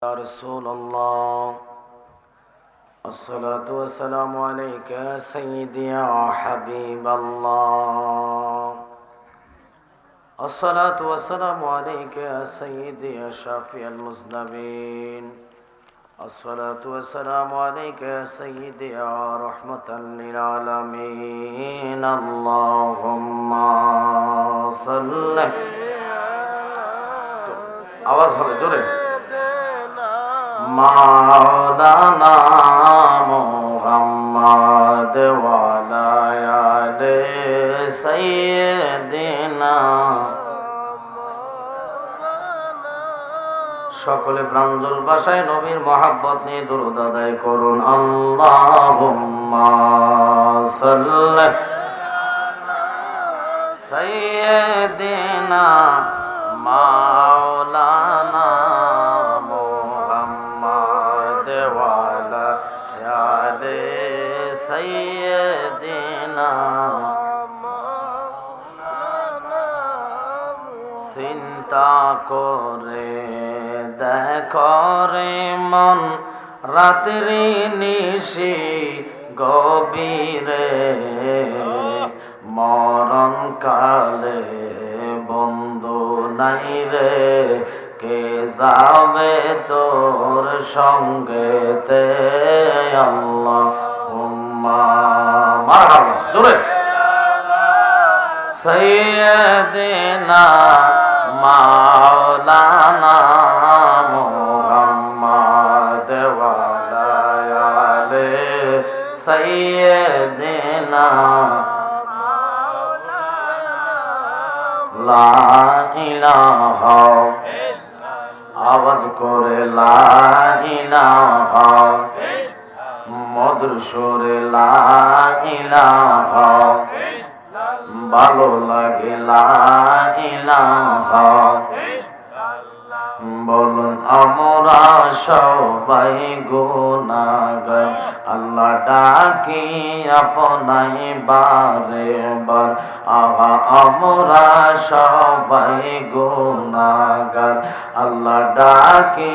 يا رسول الله الصلاة والسلام عليك يا سيدي يا حبيب الله الصلاة والسلام عليك يا سيدي يا شافي المذنبين الصلاة والسلام عليك يا سيدي يا رحمة للعالمين اللهم صل आवाज হবে জোরে মাওলানা মুহাম্মদ ওয়ালা আলে সাইয়্যিদিনা সকলে প্রাঞ্জল ভাষায় নবীর মহব্বত নিয়ে দরুদ আদায় করুন আল্লাহুম্মা সাল্লি সাইয়্যিদিনা মাওলানা মুহাম্মদ ওয়ালা আলে সাইয়্যিদিনা চিন্তা করে দেখো রে মন রাত্রি নিশি গভীরে মরণ কালে বন্ধু নাই রে কে যাবে তোর সঙ্গেতে আল্লাহুম্মা মারহাবা জোরে সাইয়্যিদিনা মাওলানা মুহাম্মদ ওয়ালা আলে সাইয়্যিদিনা লা ইলাহা আওয়াজ করে লা ইলাহা মধুর সুরে লা ইলাহা ভালো লাগে লা ইলাহা বলুন আমরা সবাই গুনাহগার আল্লাহ ডাকি আপনাই বারে বার আহা আমরা সবাই গুনাহগার আল্লাহ ডাকি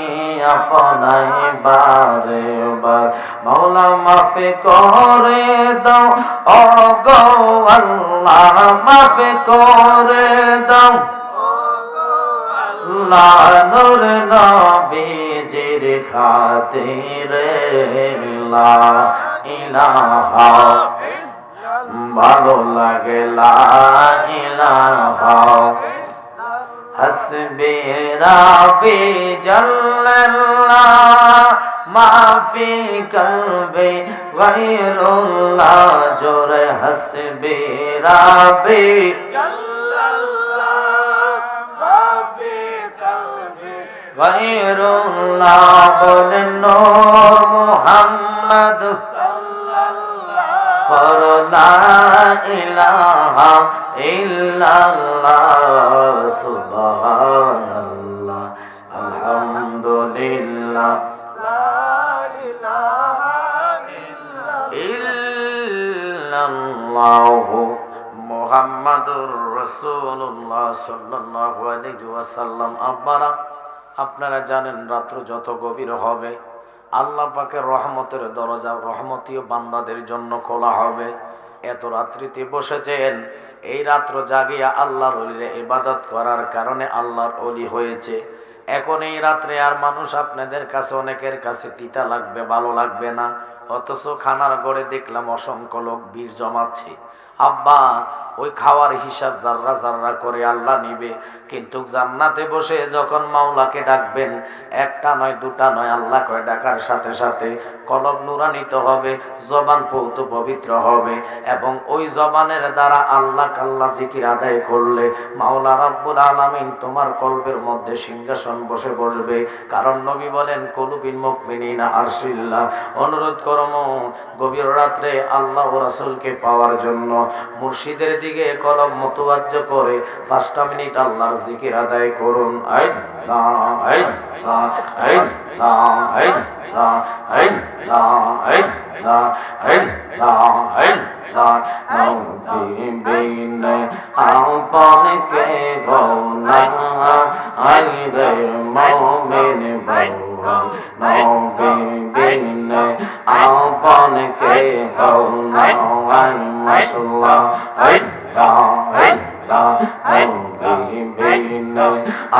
আপনাই বারে বার মাওলা মাফ করে দাও ও গো আল্লাহ মাফ করে দাও নূর নবীজির খাতিরে লা ইলাহা ভালো লাগে লা ইলাহা হাসবি রাব্বি জাল্লাল্লাহ মা ফি কলবি গায়রুল্লাহ জোরে হাসবি রাব্বি গায়রুল্লাহ বলেন নূর মুহাম্মদ সাল্লাল্লাহু লা ইলাহা ইল্লাল্লাহ সুবহানাল্লাহ আলহামদুলিল্লাহ লা ইলাহা ইল্লাল্লাহু মুহাম্মাদুর রাসূলুল্লাহ সাল্লাল্লাহু আলাইহি ওয়াসাল্লাম আপনারা জানেন রাত্র যত গভীর হবে আল্লাহ পাকের রহমতের দরজা রহমতীয় বান্দাদের জন্য খোলা হবে। এত রাত্রিতে বসেছেন, এই রাত্র জাগিয়া আল্লাহর ওলির ইবাদত করার কারণে আল্লাহর ওলি হয়েছে। এখন এই রাত্রে আর মানুষ আপনাদের কাছে অনেকের কাছে তিতা লাগবে, ভালো লাগবে না, অথচ খানার গড়ে দেখলাম অসংখ্য লোক বীর জমাচ্ছে। আব্বা ওই খাওয়ার হিসাব জাররা জাররা করে আল্লাহ নিবে, কিন্তু জান্নাতে বসে যখন মাওলাকে ডাকবেন একটা নয় দুটা নয়, আল্লাহ কয় ডাকার সাথে সাথে কলব নুরান্বিত হবে, জবান পৌত পবিত্র হবে, এবং ওই জবানের দ্বারা আল্লাহ কাল্লা জিকির আদায় করলে মাওলা রাব্বুল আলামিন তোমার কলবের মধ্যে সিংহাসন বসে বসবে। কারণ নবী বলেন কুলুবিল মুমিনিনা আরশিল্লাহ, অনুরোধ করম গভীর রাত্রে আল্লাহ ও রাসূলকে পাওয়ার জন্য মুর্শিদের দিকে কলব মুতাওয়াজ্জহ করে 5টা মিনিট আল্লাহর জিকির আদায় করুন। আল্লাহ আল্লাহ আল্লাহ আল্লাহ আল্লাহ আল্লাহ আল্লাহ নবী বিন আপন কে গো না আইরে মুমিন নবী বিনে আপন কে হও না মাশাআল্লাহ নবী বিনে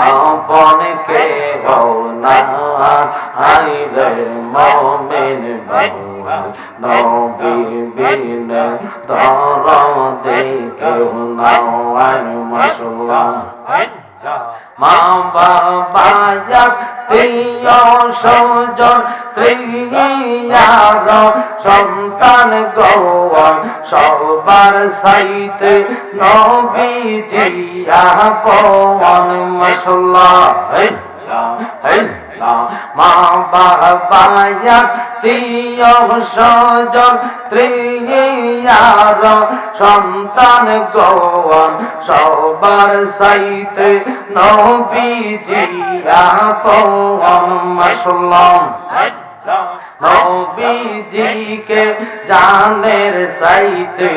আপন কে হও না আইরে মুমিন নবী বিনে দরদে কেউ না মাশাআল্লাহ মা বাবা আত্মীয় স্বজন স্ত্রী আর সন্তান গৌর সবার সাইতে নবীজি আপন মাশাআল্লাহ মা বাবা আত্মীয় স্বজন স্ত্রী আর সন্তান গৌর সবার সাইতে নবীজি আপন মাশাআল্লাহ নবীজিকে জানের সাইতে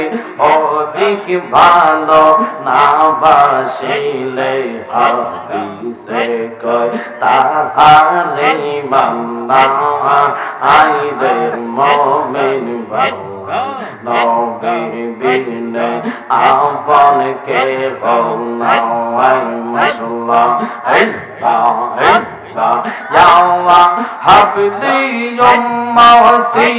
অধিক ভালো না বাসিলে হাদিসে কয় তাহারে মান্না আইরে মুমিন নবী বিনে আপন কে হও না মাশাআল্লাহ Ya habli ummati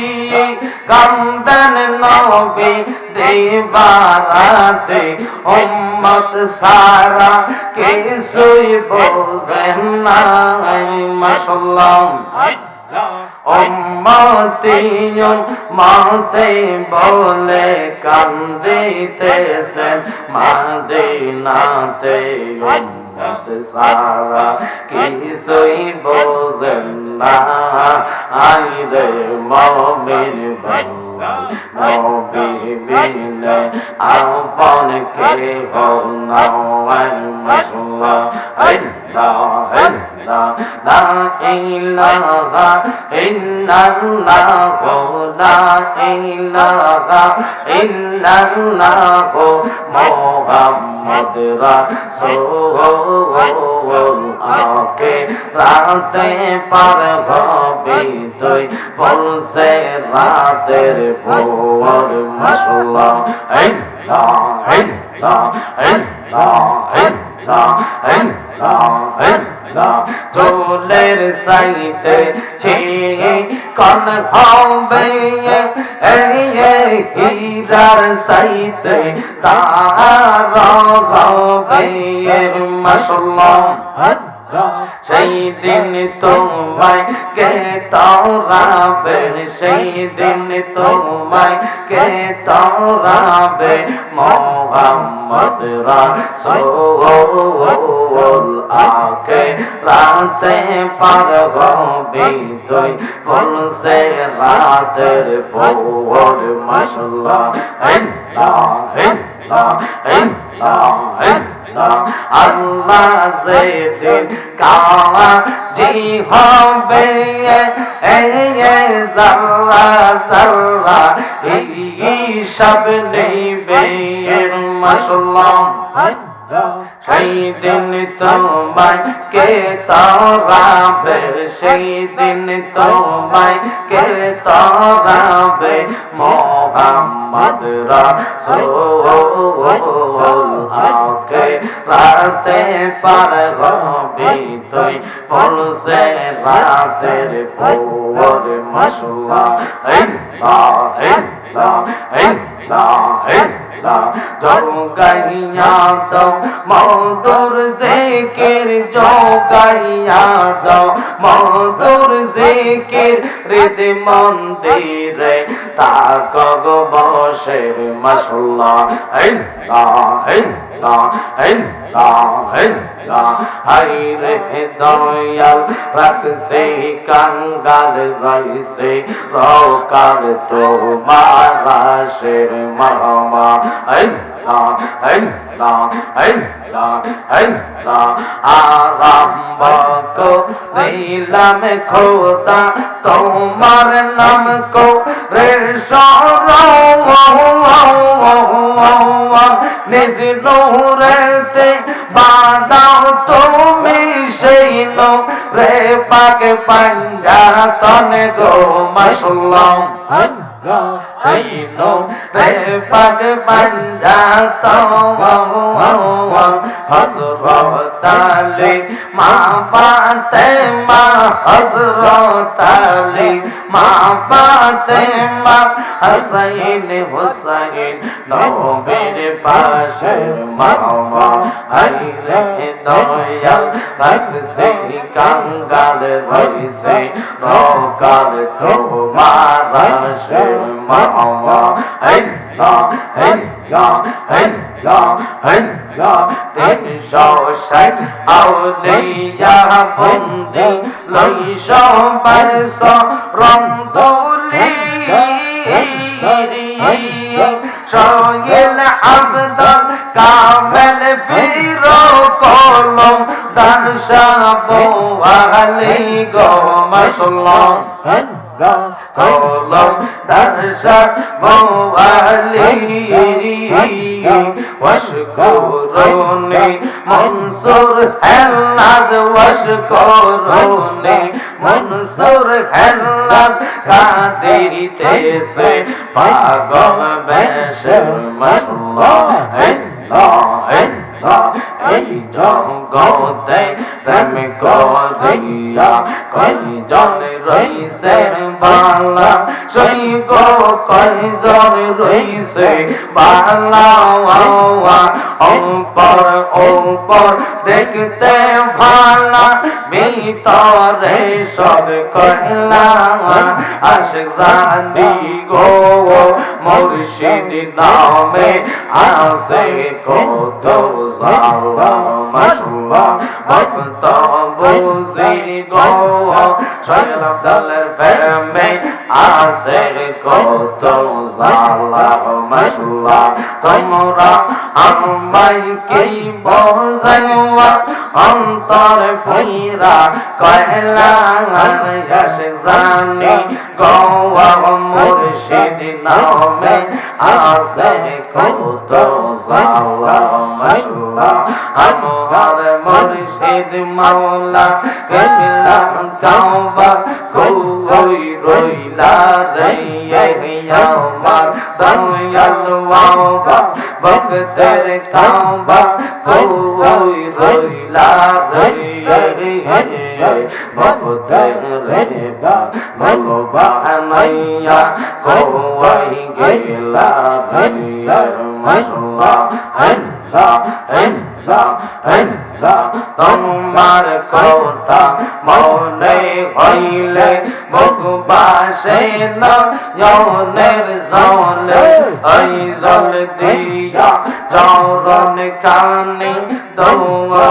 kandan nabi devarate ummat sara kisui bozen na mashallah ummati ummate bole kanditesen madinate সারা কিছুই বোঝেন না আইরে মুমিন নবী বিনে আপন কে হও না মাশাআল্লাহ লা ইলাহা ইল্লাল্লাহ লা ইলাহা ইল্লাল্লাহ মুহাম্মদ রাসূল আকে রাতে পার হবে তুই বলছে রাতের ভোর মাশাআল্লাহ চোলের সাইতে কন হবে হীরার সাইতে তার হবে মাশাআল্লাহ সেই দিন তোমায় কে তাওরাবে সেই দিন তোমায় কে তাওরাবে মুহাম্মদ রাসূল আকে রাতে পার হবে তুই বলছে রাতের ভোর মাশাআল্লাহ আল্লাহ যেদিন কাজি হবে জাল্লা জাল্লা হিসাব নেবে মাশাআল্লাহ সেই দিন তোমায় কে তাওরাবে সেই দিন তোমায় কে তাওরাবে মুহাম্মদ রাসূল আকে রাতে পার হবে তুই বলছে রাতের ভোর মাশাআল্লাহ জগাইয়া দাও মধুর জিকির জগাইয়া দাও মধুর জিকির হৃদ মন্দিরে তাকব বসে মাশাআল্লাহ হাইরে দয়াল রাখছে কাঙ্গাল গাইছে রকার তোমার রাশের মামা আরম্ভ করিলাম খোদা তোমার নাম কো রে নিজ নূরেতে বাদাও তুমি সেই নূরে পাক পাঞ্জাতন গো মাশাআল্লাহ সেই নূরে পাক পাঞ্জাতন হযরত আলী মা ফাতেমা হযরত আলী মা ফাতেমা হাসাইন হুসাইন নবীর পাশে মামা আইরে দয়াল রাখছে কাঙ্গাল রইছে রকাল তোমার আসে মামা আল্লাহ আল্লাহ আল্লাহ আল্লাহ 360 আউলিয়া বন্দি লইশো বারস রমদুলি শোয়েল আব্দুল কামেল ফির কলম দারশাবো আলী গো মাশাআল্লাহ কলম দারশাবো আলী ওয়াশকুরুনি মনসুর হেলাজ ওয়াশকুরুনি মনসুর হেলাজ কাদিতেছে পাগল বেশে মাশাআল্লাহ আল্লাহ আল্লাহ এই জগতে প্রেম করিয়া কয়জন রইছে বালা সেই গো কয়জন রইছে বালা অপর অপর দেখতে ভালা ভিতরে সব কয়লা আশিক জানি গো মুর্শিদ নামে আসে কত জালা মাশাআল্লাহ ভক্ত বুঝি গো শৈল আব্দুলের প্রেমে আসে কত জালা মাশাআল্লাহ তোমরা আমায় কি বোঝাইবা অন্তর পইরা কয়লা আশিক জানি গো মুর্শিদ নামে আসে কত জালা মাশাআল্লাহ আমার মুর্শিদ মাওলা কেবলা কাবা কই রইলা রে আমার দয়াল বাবা ভক্তের কাবা কই রইলা রে ভক্তের রে বলো বাহানাইয়া কই গেলা রে মাশাআল্লাহ আল্লাহ আল্লাহ আল্লাহ তোমার কথা মনে হইলে বুক বাসে নয়নের জলে ওই জল দিয়া চরণ কানে দোয়া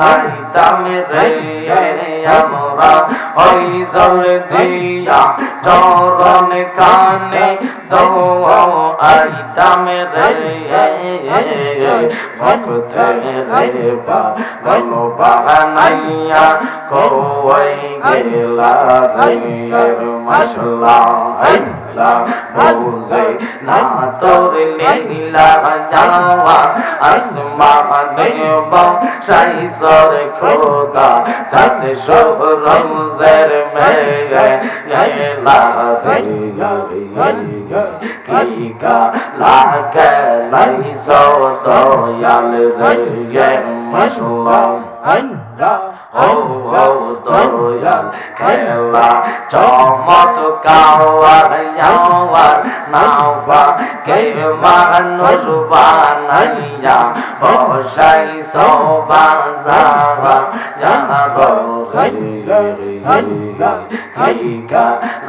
আইতাম রে আমরা ওই জল দিয়া চরণ কানে দোয়া আইতাম রে ভক্তের রে বলো বাহানাইয়া কই গেলা রে মাশাআল্লাহ আল্লাহ বুঝে না তোর লীলা যাওয়া আসমানে বংশাইসর খোদা চাঁদ সব রোজের মেয়ে গেলা রে কি কা লাগে লাইসো দয়াল রে মাশাআল্লাহ আল্লাহ ও দয়াল খেলা চমৎকার যাওয়ার নাফা কে মানুষ বানাইয়া বসাই সবাজারা যার কে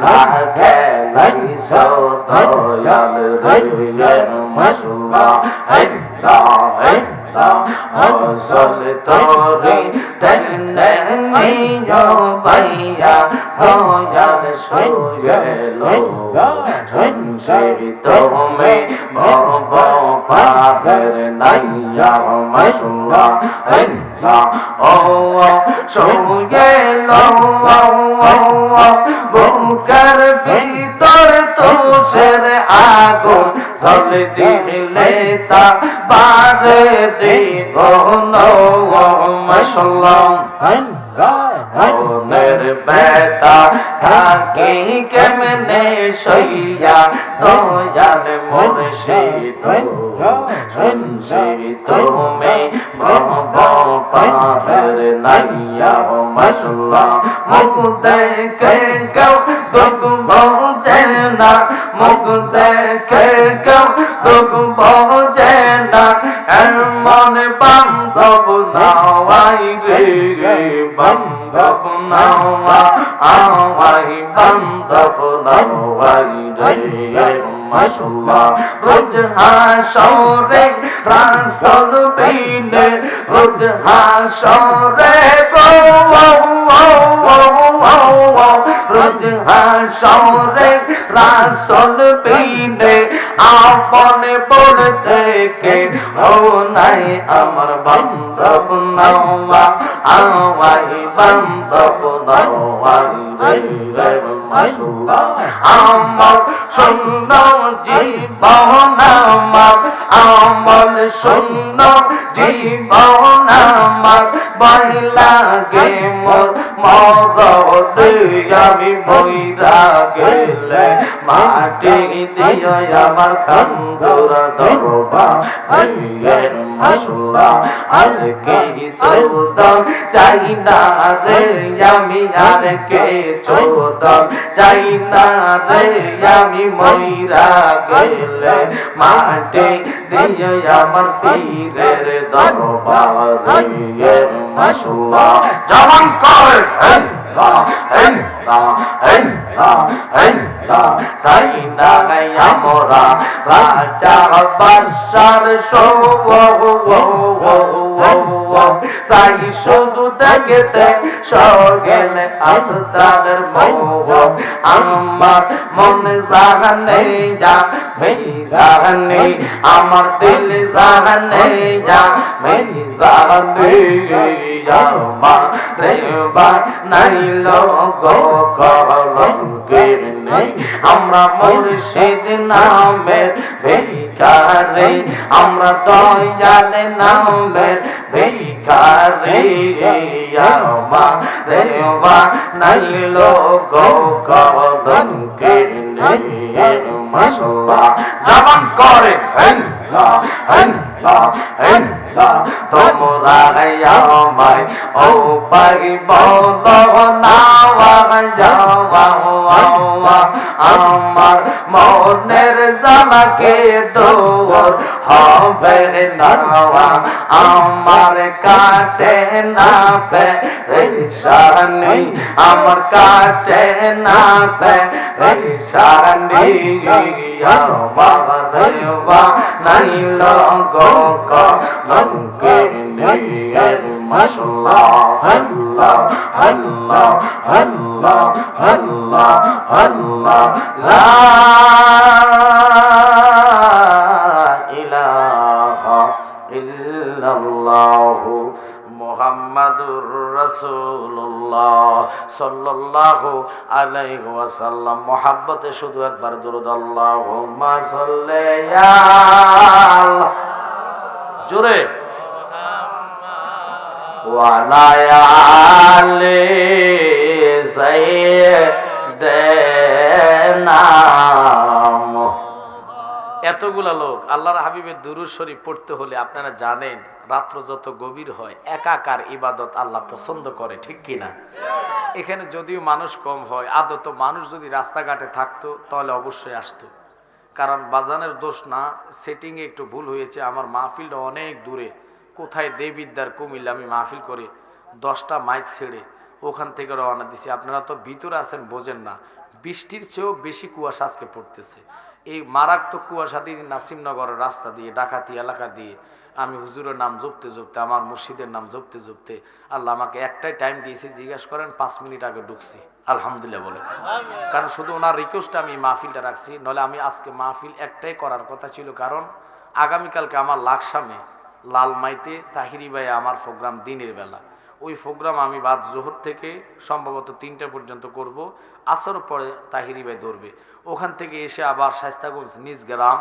লাগে লাইসো দয়াল রে মাশাআল্লাহ আল্লাহ আসল তোরে তেনে নিও ভাইয়া দয়াল শুয়েলো শুনছে তুমি ভব পাগর নাইয়া মাশাআল্লাহ আল্লাহ ও শুয়েলো বুকের ভিতর তো দোষের আগুন জ্বলে দিলে তা বারে দ্বিগুণ মাশাআল্লাহ মনের ব্যথা থাকি কেমনে সইয়া দয়াল মুর্শিদ শুনছি তুমি ভব পারের নাইয়া মাশাআল্লাহ মুখ দেখে কেউ দুঃখ বোঝে না মুখ দেখে কেউ দুঃখ বোঝে না এমন বান্ধব নাওয়াই রে বান্ধব নাওয়া আওয়াই বান্ধব নাওয়াই রে মাশাআল্লাহ রোজ হাসরে রাসূল বিনে রোজ হাসরে রোজ হাসরে রাসূল বিনে আপনে বলতে কে হো নাই আমার বান্ধব নাওয়া আওয়াই বান্ধব নাওয়াই রে মাশাআল্লাহ আমার শূন্য জীবন আমার শূন্য জীবন আমার ভয় লাগে মোর মরদে আমি মইরা গেলে মাটি দিও আমার খান্দুর দরবা মাশাআল্লাহ আর কে চৌদন চাই না রে আমি আর কে চৌদন চাই না রে আমি মইরা গেলে মাটি দিও আমার ফিরের দরবা মাশাআল্লাহ জবান করে সাইনা আমরা রাজা বাদশার সাই শুধু দেখতে সগেলে আপনাদের মোহ আমার মনে জাহানে যা মেই জাহানে আমার দিল জাহানে যা মেই জাহানে যা মা রে বা নাইলো গো কলঙ্কে নেই আমরা মুর্শিদ নামের ভিখারি আমরা দয়াল নামের ভিখারি মা রে বা নাইলো গো কলঙ্কে নেই মাশাআল্লাহ জবান করে তোমরা আমায় ও পাইব আমার মনের জানাকে দৌড় হবে নাওয়া আমার কাটে না পেরেশানি আমার কাটে না পেরেশানি আমার নাইল গো কলঙ্কে নিয়ে মাশাআল্লাহ আল্লাহ আল্লাহ আল্লাহ আল্লাহ আল্লাহ লা ইলাহা ইল্লাল্লাহ মুহাম্মাদুর রাসূলুল্লাহ সাল্লাল্লাহু আলাইহি ওয়াসাল্লাম মুহাব্বতে শুধু একবার দরুদ আল্লাহুম্মা সাল্লি আলা জোরে ওয়া আলা আলি সাইয়্যিদানা। এতগুলা লোক আল্লাহর হাবিবের দুরূদ শরীফ পড়তে হলে আপনারা জানেন রাত্র যত গভীর হয় একাকার ইবাদত আল্লাহ পছন্দ করে, ঠিক কিনা? এখানে যদিও মানুষ কম হয়, আদত মানুষ যদি রাস্তাঘাটে থাকতো তাহলে অবশ্যই আসতো। কারণ বাজানের দোষ না, সেটিংয়ে একটু ভুল হয়েছে। আমার মাহফিলটা অনেক দূরে, কোথায় দেবিদ্যার কুমিল্লা আমি মাহফিল করে 10টা মাইক ছেড়ে ওখান থেকে রওনা দিছি। আপনারা তো ভিতরে আছেন, বোঝেন না। বৃষ্টির চেয়েও বেশি কুয়াশা আজকে পড়তেছে। এই মারাত্মক কুয়াশা দিয়ে নাসিমনগরের রাস্তা দিয়ে ডাকাতি এলাকা দিয়ে আমি হুজুরের নাম জপতে জপতে, আমার মুর্শিদের নাম জপতে জপতে আল্লাহ আমাকে একটাই টাইম দিয়েছে, জিজ্ঞেস করেন 5 মিনিট আগে ঢুকছি। আলহামদুলিল্লাহ বলে, কারণ শুধু ওনার রিকোয়েস্টে আমি মাহফিলটা রাখছি, নলে আমি আজকে মাহফিল একটাই করার কথা ছিল। কারণ আগামীকালকে আমার লাকসামে লালমাইতে তাহিরি ভাই আমার প্রোগ্রাম দিনের বেলা, ওই প্রোগ্রাম আমি বাদ জোহর থেকে সম্ভবত 3টা পর্যন্ত করব, আসর পরে তাহিরি ভাই ধরবে, ওখান থেকে এসে আবার শায়েস্তাগঞ্জ নিজ গ্রাম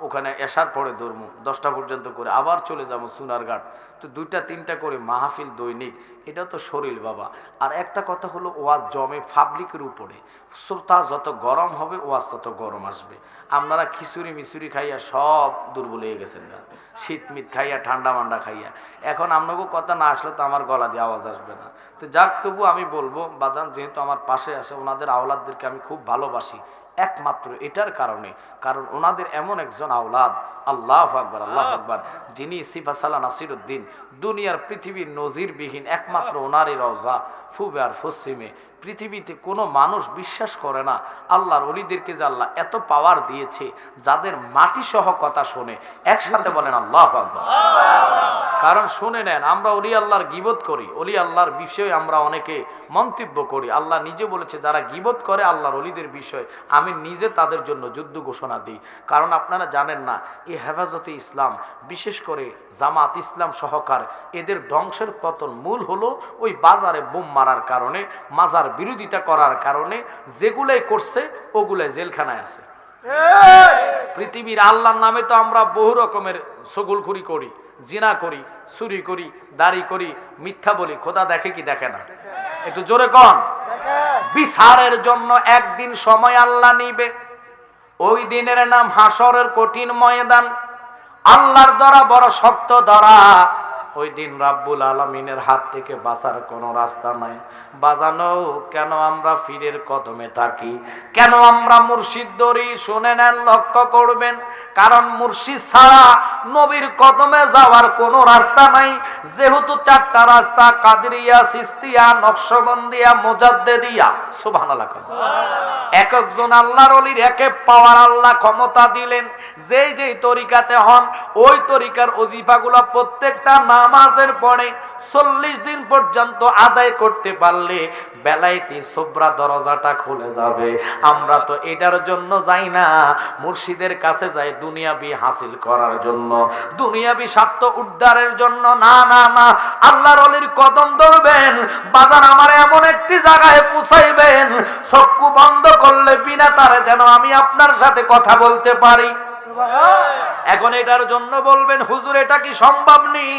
ওখানে এশার পরে ধরবো 10টা পর্যন্ত করে, আবার চলে যাবো সোনারঘাট। তো 2টা 3টা করে মাহফিল দৈনিক, এটা তো শরীর বাবা। আর একটা কথা হলো, ওয়াজ জমে পাবলিকের উপরে, শ্রোতা যত গরম হবে ওয়াজ তত গরম আসবে। আপনারা খিচুড়ি মিচুরি খাইয়া সব দুর্বল হয়ে গেছেন না, শীত মিত খাইয়া ঠান্ডা মান্ডা খাইয়া। এখন আপনাকেও কথা না আসলে তো আমার গলা দিয়ে আওয়াজ আসবে না। তো যাক, তবু আমি বলবো বাজান যেহেতু আমার পাশে আসে, ওনাদের আওলাদদেরকে আমি খুব ভালোবাসি একমাত্র এটার কারণে, কারণ ওনাদের এমন একজন আওলাদ, আল্লাহু আকবার আল্লাহু আকবার, যিনি সিফাসালা নাসিরউদ্দিন, দুনিয়ার পৃথিবীর নজিরবিহীন একমাত্র ওনারই রওজা পূবে আর পশ্চিমে। পৃথিবীতে কোনো মানুষ বিশ্বাস করে না আল্লাহর ওলিদেরকে যে আল্লাহ এত পাওয়ার দিয়েছে, যাদের মাটি সহ কথা শোনে। একসাথে বলেন আল্লাহু আকবার। কারণ শুনে নেন, আমরা ওলি আল্লাহর গীবত করি, ওলি আল্লাহর বিষয়ে আমরা অনেকে মন্তব্য করি। আল্লাহ নিজে বলেছে, যারা গীবত করে আল্লাহর ওলিদের বিষয়, আমি নিজে তাদের জন্য যুদ্ধ ঘোষণা দিই। কারণ আপনারা জানেন না, এই হেফাজতে ইসলাম, বিশেষ করে জামাত ইসলাম সহকার, এদের ধ্বংসের পতন মূল হলো ওই বাজারে বোম মারার কারণে, মাজার বিরোধিতা করার কারণে। যেগুলাই করছে ওগুলাই জেলখানায় আছে। পৃথিবীর আল্লাহর নামে তো আমরা বহু রকমের ছগলখুরি করি, জিনা করি, চুরি করি, দাড়ি করি, মিথ্যা বলি। খোদা দেখে কি দেখে না? একটু জোরে কন। বিচারের জন্য একদিন সময় আল্লাহ নিবে, ওই দিনের নাম হাসরের কঠিন ময়দান। আল্লাহর ধরা বড় শক্ত ধরা। ওই দিন রাব্বুল আলামিনের হাত থেকে বাঁচার কোনো রাস্তা নাই। বাজানো কেন আমরা ফিরের কদমে থাকি, কেন আমরা মুর্শিদ ধরি? শুনে নেন, লক্ষ্য করবেন, কারণ মুর্শিদ ছাড়া নবীর কদমে যাওয়ার কোনো রাস্তা নাই। যেহেতু 4টা রাস্তা, কাদরিয়া, সিস্তিয়া, নকশবন্দিয়া, মুজাদ্দেদিয়া। সুবহানাল্লাহ। এক একজন আল্লাহর ওলির এক এক পাওয়ার আল্লাহ ক্ষমতা দিলেন। যেই যেই তরিকাতে হন, ওই তরিকার ওজিফাগুলো প্রত্যেকটা নামাজের পরে 40 দিন পর্যন্ত আদায় করতে পারলে বেলায়েতি সুবরা দরজাটা খুলে যাবে। আমরা তো এটার জন্য যাই না, মুর্শিদের কাছে যাই দুনিয়াবি হাসিল করার জন্য, দুনিয়াবি স্বার্থ উদ্ধারের জন্য। না না না, আল্লাহর ওলির কদম ধরবেন, বাজার আমার এমন একটি জায়গায় পৌঁছাইবেন, চক্ষু বন্ধ করলে বিনা তারে যেন আমি আপনার সাথে কথা বলতে পারি। এখন এটার জন্য বলবেন, হুজুর এটা কি সম্ভব নেই?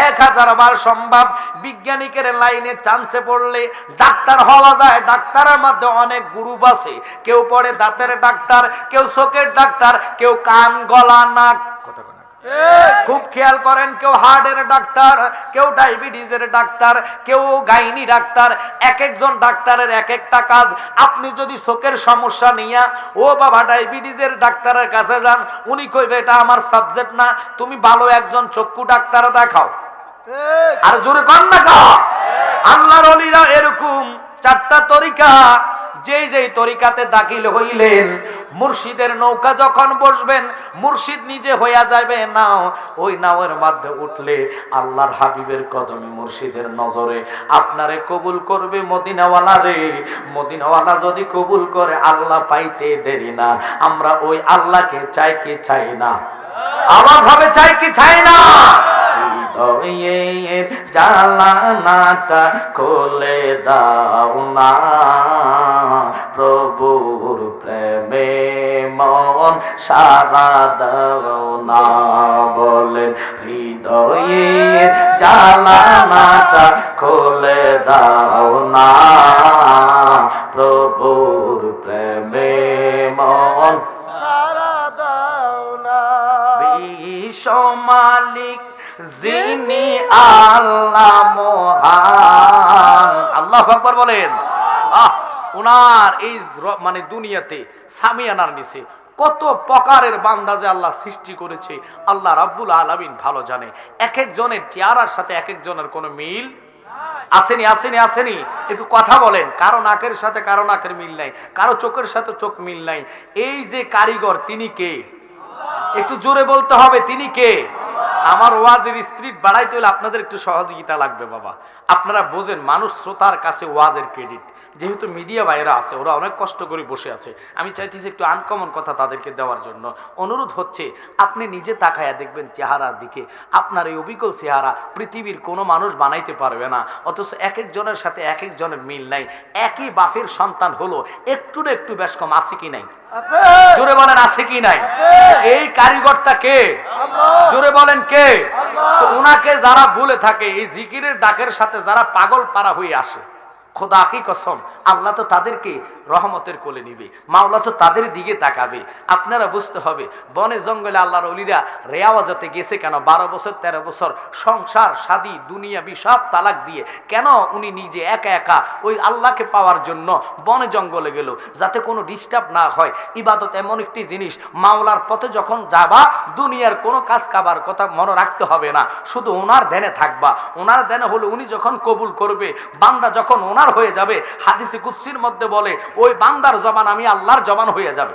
1000 বার সম্ভব। বিজ্ঞানিকের লাইনে চান্সে পড়লে ডাক্তার হওয়া যায়। ডাক্তারের মধ্যে অনেক গ্রুপ আছে, কেউ পড়ে দাঁতের ডাক্তার, কেউ চোখের ডাক্তার, কেউ কান গলা নাক। খুব খেয়াল করেন, কেউ হার্টের ডাক্তার, কেউ ডায়াবেটিসের ডাক্তার, কেউ গাইনি ডাক্তার। এক একজন ডাক্তারের এক একটা কাজ। আপনি যদি চোখের সমস্যা নিয়ে ও বাবা ডায়াবেটিসের ডাক্তারের কাছে যান, উনি কইবে এটা আমার সাবজেক্ট না, তুমি ভালো একজন চক্ষু ডাক্তার দেখাও। আর জোরে কন না কা। আল্লাহর ওলিরা এরকম 4টা তরিকা, যেই যেই তরিকাতে দাখিল হইলেন, মুর্শিদের নৌকা যখন বসবেন, মুর্শিদ নিজে হইয়া যাবে নাও। ওই নাওয়ের মধ্যে উঠলে আল্লাহর হাবিবের কদমে, মুর্শিদের নজরে আপনারে কবুল করবে মদিনাওয়ালা রে। মদিনাওয়ালা যদি কবুল করে, আল্লাহ পাইতে দেরি না। আমরা ওই আল্লাহকে চাই কি চাই না? আওয়াজ হবে, চাই কি চাই না? হৃদয়ের জানালাটা খুলে দাও না, প্রভুর প্রেমে মন সারা দাও না। বলেন, হৃদয়ের জানালাটা খুলে দাও না, প্রভুর প্রেমে মন সারা দাও না। বিশ্ব মালিক যিনি আল্লাহ মহান। আল্লাহু আকবার বলেন। ওনার এই মানে দুনিয়াতে সামিয়ানার নিচে কত প্রকারের বান্দা যে আল্লাহ সৃষ্টি করেছে, আল্লাহ রাব্বুল আলামিন ভালো জানে। এক একজনের চেহারার সাথে এক একজনের কোনো মিল আসেনি, আসেনি, আসেনি। একটু কথা বলেন। কারো নাকের সাথে কারো নাকের মিল নাই, কারো চোখের সাথে চোখ মিল নাই। এই যে কারিগর, তিনি কে? একটু জোরে বলতে হবে, তিনি কে? আমার ওয়াজের স্পিরিট বাড়াইতে হলে আপনাদের একটু সহযোগিতা লাগবে বাবা। আপনারা বোঝেন, মানুষ শ্রোতার কাছে ওয়াজের ক্রেডিট। যেহেতু মিডিয়া বাইরে আছে, ওরা অনেক কষ্ট করে বসে আছে, আমি চাইতেছি একটু আনকমন কথা তাদেরকে দেওয়ার জন্য। অনুরোধ হচ্ছে, আপনি নিজে তাকায়া দেখবেন চেহারার দিকে, আপনার এই অবিকল চেহারা পৃথিবীর কোনো মানুষ বানাইতে পারবে না, অথচ এক একজনের সাথে এক একজনের মিল নাই। একই বাপের সন্তান হলো, একটু না একটু বেশ কম আছে কি নাই? জোরে বলেন আছে কি নাই? এই কারিগরটা কে? জোরে বলেন কে? তো ওনাকে যারা ভুলে থাকে, এই জিকিরের ডাকের সাথে যারা পাগল পারা হয়ে আসে, খোদা কি কসম, আল্লাহ তো তাদেরকে রহমতের কোলে নিবে, মাওলা তো তাদের দিকে তাকাবে। আপনারা বুঝতে হবে, বনে জঙ্গলে আল্লাহর ওলিরা রেয়াওয়াজতে গেছে কেন? 12 বছর 13 বছর সংসার শাদী দুনিয়াবি সব তালাক দিয়ে কেন উনি নিজে একা একা ওই আল্লাহকে পাওয়ার জন্য বনে জঙ্গলে গেল, যাতে কোনো ডিস্টার্ব না হয়। ইবাদত এমন একটি জিনিস, মাওলার পথে যখন যাবা, দুনিয়ার কোনো কাজ কাবার কথা মনে রাখতে হবে না, শুধু ওনার ধ্যানে থাকবা। ওনার ধ্যানে হলে উনি যখন কবুল করবে, বান্দা যখন ওনার হয়ে যাবে, হাদিসে কুদসির মধ্যে বলে, ওই বান্দার জবান আমি আল্লাহর জবান হয়ে যাবে,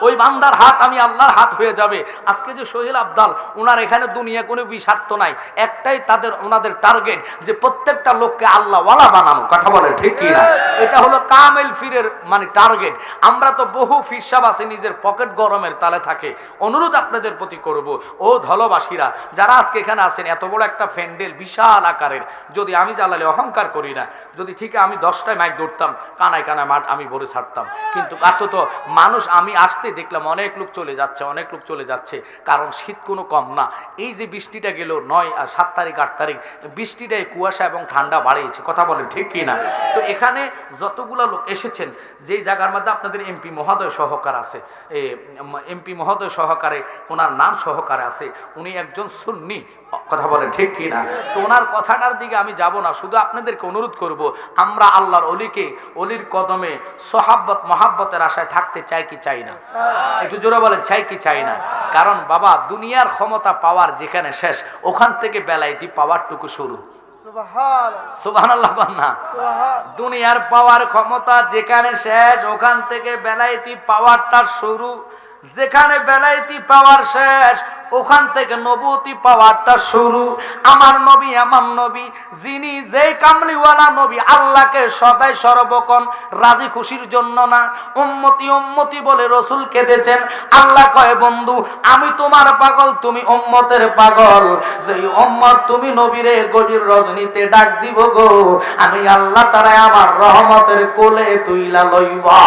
ওই বান্দার হাত আমি আল্লাহর হাত হয়ে যাবে। আজকে যে সোহেল আবদাল, ওনার এখানে দুনিয়া কোনো স্বার্থ নাই, একটাই তাদের ওনাদের টার্গেট, যে প্রত্যেকটা লোককে আল্লাহ ওয়ালা বানানো। কথা বলে ঠিক কি না? এটা হলো কামেল ফিরের মানে টার্গেট। আমরা তো বহু ফিরসাব আছে, নিজের পকেট গরমের তালে থাকে। অনুরোধ আপনাদের প্রতি করব, ও ধলবাসীরা যারা আজকে এখানে আছেন, এত বড় একটা প্যান্ডেল বিশাল আকারের, যদি আমি জ্বালালে অহংকার করি না, যদি ঠিক আমি 10টায় মাইক ধরতাম, কানায় কানায় মাঠ আমি ভরে ছাড়তাম, কিন্তু তো মানুষ আমি আসতে দেখলাম অনেক লোক চলে যাচ্ছে, অনেক লোক চলে যাচ্ছে, কারণ শীত কোনো কম না। এই যে বৃষ্টিটা গেল 9 আর 7 তারিখ 8 তারিখ, বৃষ্টিটাই কুয়াশা এবং ঠান্ডা বাড়িয়েছে। কথা বলেন ঠিক কি না? তো এখানে যতগুলো লোক এসেছেন, যেই জায়গার মধ্যে আপনাদের এমপি মহোদয় সহকার আছে, এমপি মহোদয় সহকারে ওনার নাম সহকারে আছে, উনি একজন সুন্নি। কথা বলেন ঠিক কি না? তো ওনার কথাটার দিকে আমি যাব না, শুধু আপনাদেরকে অনুরোধ করব, আমরা আল্লাহর অলিকে, অলির কদমে সোহাব্বত মহাব্বতের আশায় থাকতে চাই কি চাই না? একটু জোরে বলেন, চাই কি চাই না? কারণ বাবা, দুনিয়ার ক্ষমতা পাওয়ার যেখানে শেষ, ওখান থেকে বেলায়েতি পাওয়ারটুকু শুরু। সুবহানাল্লাহ না? দুনিয়ার পাওয়ার ক্ষমতা যেখানে শেষ, ওখান থেকে বেলায়েতি পাওয়ারটা শুরু। যেখানে বেলায়েতি পাওয়ার শেষ, ওখান থেকে নবুয়তি পাওয়ারটা শুরু। আমার নবী, আমার নবী, যিনি যেই কামলিওয়ালা নবী, আল্লাহকে সদাই সর্বক্ষণ রাজি খুশির জন্য না, উম্মতি উম্মতি বলে রসুল কেঁদেছেন। আল্লাহ কয়, বন্ধু আমি তোমার পাগল, তুমি উম্মতের পাগল। যেই উম্মত তুমি নবীরে গভীর রজনীতে ডাক দিব গো, আমি আল্লাহ তাআলা আমার রহমতের কোলে তুইলা লইবা।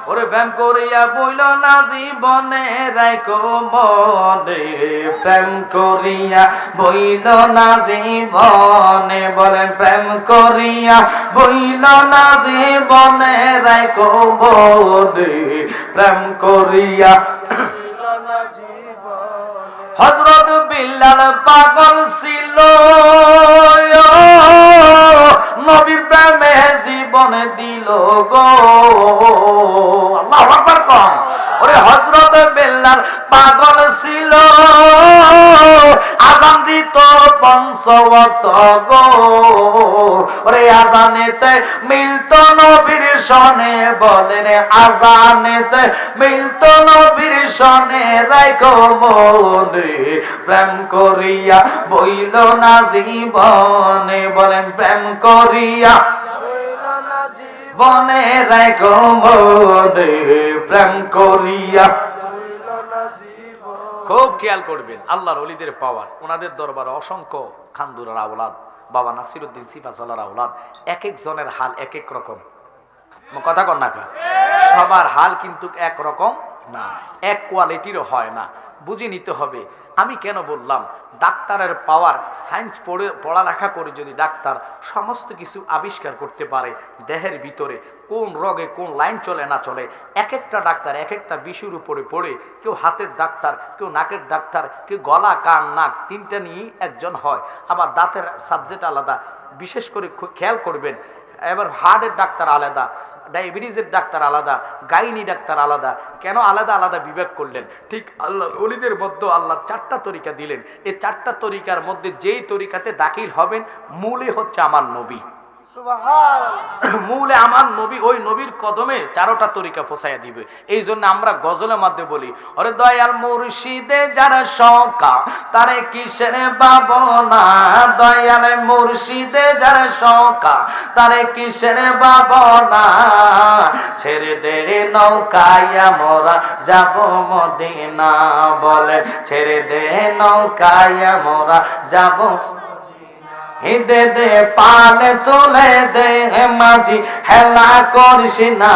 ওরে প্রেম করিয়া বইল না জীবনে রাইকো মনে, প্রেম করিয়া বইল না জীবনে, বলেন প্রেম করিয়া বইল না জীবনে রাইকো মনে, প্রেম করিয়া। হযরত বিল্লাল পাগল ছিল নবীর প্রেমে জীবন দিল গো। আল্লাহু আকবার কম। ওরে হযরত বিল্লাল পাগল ছিল, আযান দিত 5 ওয়াক্ত গো। ওরে আযানেতে মিলতো নবীর সনে, বলেন আযানেতে মিলতো নবীর সনে, রাইখো মনে প্রেম করিয়া বইল না জীবনে, বলেন প্রেম করিয়া বনে রাইখো মনে প্রেম করিয়া। খুব খেয়াল করবেন আল্লাহর ওলিদের পাওয়ার, ওনাদের দরবারে অসংখ্য খানদুরার আওলাদ, বাবা নাসিরউদ্দিন সিফাসালার আওলাদ, এক একজনের হাল এক এক রকম। কথা কন না, সবার হাল কিন্তু এক রকম না, এক কোয়ালিটিরও হয় না, বুঝে নিতে হবে। আমি কেন বললাম ডাক্তারের পাওয়ার, সায়েন্স পড়ালেখা করে যদি ডাক্তার সমস্ত কিছু আবিষ্কার করতে পারে, দেহের ভিতরে কোন রোগে কোন লাইন চলে না চলে, এক একটা ডাক্তার এক একটা বিষয়ের উপরে পড়ে, কেউ হাতের ডাক্তার, কেউ নাকের ডাক্তার, কেউ গলা কান নাক তিনটা নিয়েই একজন হয়, আবার দাঁতের সাবজেক্ট আলাদা। বিশেষ করে খেয়াল করবেন, এবার হার্টের ডাক্তার আলাদা, ডায়াবেটিসের ডাক্তার আলাদা, গাইনি ডাক্তার আলাদা। কেন আলাদা আলাদা বিভাগ করলেন? ঠিক আল্লাহ ওলিদের মধ্যে আল্লাহ 4টা তরিকা দিলেন। এই 4টা তরিকার মধ্যে যেই তরিকাতে দাখিল হবেন, মূলে হচ্ছে আমার নবী। মূলে আমার নবী ওই নবীর কদমে চারোটা তরিকা ফসাইয়া দিবে। এই জন্য আমরা গজলের মধ্যে বলি, ওরে দয়াল মুর্শিদে যারা শৌকা তারে কিসের ভাবনা, দয়াল মুর্শিদে যারা শৌকা তারে কিসের ভাবনা, ছেড়ে দে নৌকায় মোরা যাব মদিনা, বলে ছেড়ে দে নৌকায় মোরা যাব, দে দে পালে তুলে দে মাঝি হেলা করিস না।